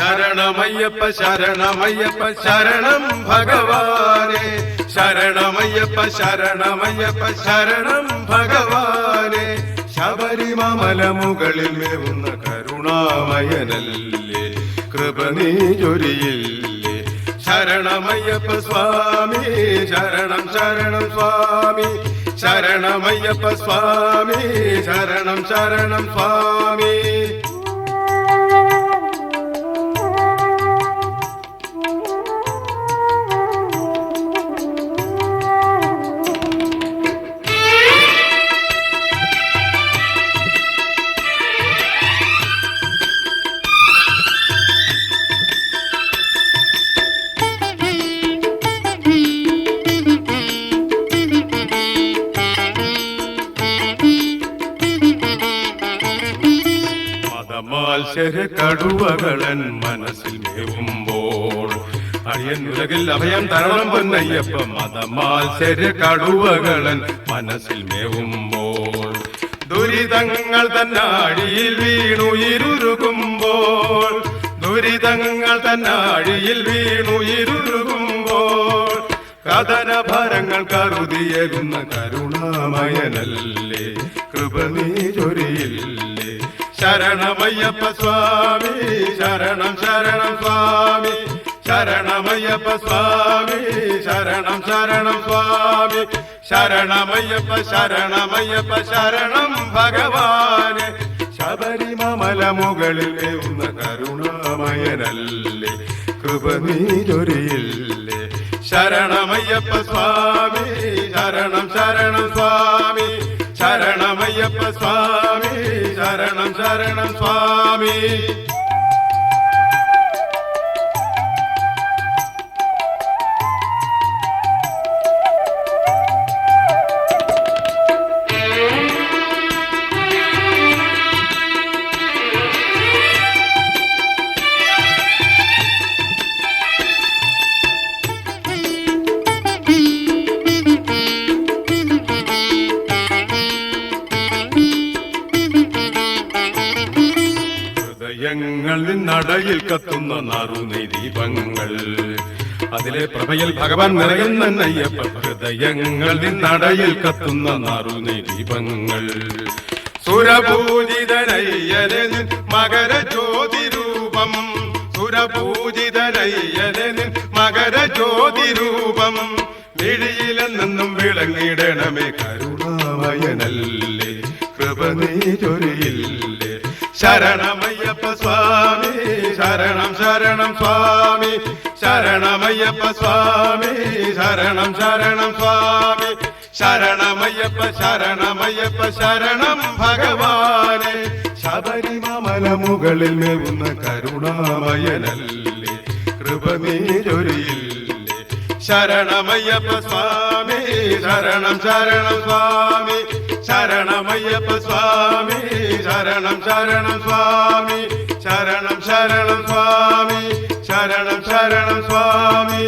ശരണമയ്യപ്പ ശരണമയ്യപ്പ ശരണം ഭഗവാനെ ശരണമയ്യപ്പ ശരണമയ്യപ്പ ശരണം ഭഗവാനെ ശബരിമല മുകളിൽ മേവുന്ന കരുണാമയനല്ലേ കൃപ നീ ചൊരിയില്ലേ ശരണമയ്യപ്പ സ്വാമി ശരണം ശരണം സ്വാമി ശരണമയ്യപ്പ സ്വാമി ശരണം ശരണം സ്വാമി മത്സര കടുവകളൻ മനസ്സിൽ മേവുമ്പോൾ അടിയനുലകിൽ അഭയം തരണം പൊന്നയ്യപ്പ മതമാത്സര കടുവകളൻ മനസ്സിൽ മേവുമ്പോൾ ദുരിതങ്ങൾ തന്നാഴിയിൽ വീണുയിരുകുമ്പോൾ ദുരിതങ്ങൾ തന്നാഴിയിൽ വീണുയിരുകുമ്പോൾ കഥന ഭരങ്ങൾ കരുതിയേകുന്ന കരുണാമയനല്ലേ കൃപ നീ ചൊരിയില്ലേ ശരണമയ്യപ്പ സ്വാമി ശരണം ശരണം സ്വാമി ശരണമയ്യപ്പ സ്വാമി ശരണം ശരണം സ്വാമി ശരണമയ്യപ്പ ശരണമയ്യപ്പ ശരണം ഭഗവാനെ ശബരിമല മുകളിൽ മേവുന്ന കരുണാമയനല്ലേ കൃപ നീ ചൊരിയില്ലേ ശരണമയ്യപ്പ സ്വാമി ശരണം ശരണം സ്വാമി ശരണമയ്യപ്പ സ്വാമി ശരണം ശരണം സ്വാമി ഹൃദയങ്ങളിൽ നടയിൽ കത്തുന്ന നറുനെയ് ദീപങ്ങൾ അതിലെ പ്രഭയിൽ ഭഗവാൻ നിറയുന്ന അയ്യപ്പ ഹൃദയങ്ങളിൽ നടയിൽ കത്തുന്ന നറുനെയ് ദീപങ്ങൾ സുരപൂജിതനയ്യനെ മകര ജ്യോതിരൂപം സുരപൂജിതനയ്യനെ മകര ജ്യോതിരൂപം മിഴിയിലെന്നും വിളങ്ങിടണമേ കരുണാമയനല്ലേ കൃപ നീ ചൊരിയില്ലേ ശരണമയ്യപ്പ സ്വാമി ശരണം ശരണം സ്വാമി ശരണമയ്യപ്പ സ്വാമി ശരണം ശരണം സ്വാമി ശരണമയ്യപ്പ ശരണമയ്യപ്പ ശരണം ഭഗവാനെ ശബരിമല മുകളിൽ മേവുന്ന കരുണാമയനല്ലേ കൃപ നീ ചൊരിയില്ലേ ശരണമയ്യപ്പ സ്വാമി ശരണം ശരണം സ്വാമി ശരണമയ്യപ്പ സ്വാമി ശരണം ശരണം സ്വാമി ശരണം ശരണം സ്വാമി ശരണം ശരണം സ്വാമി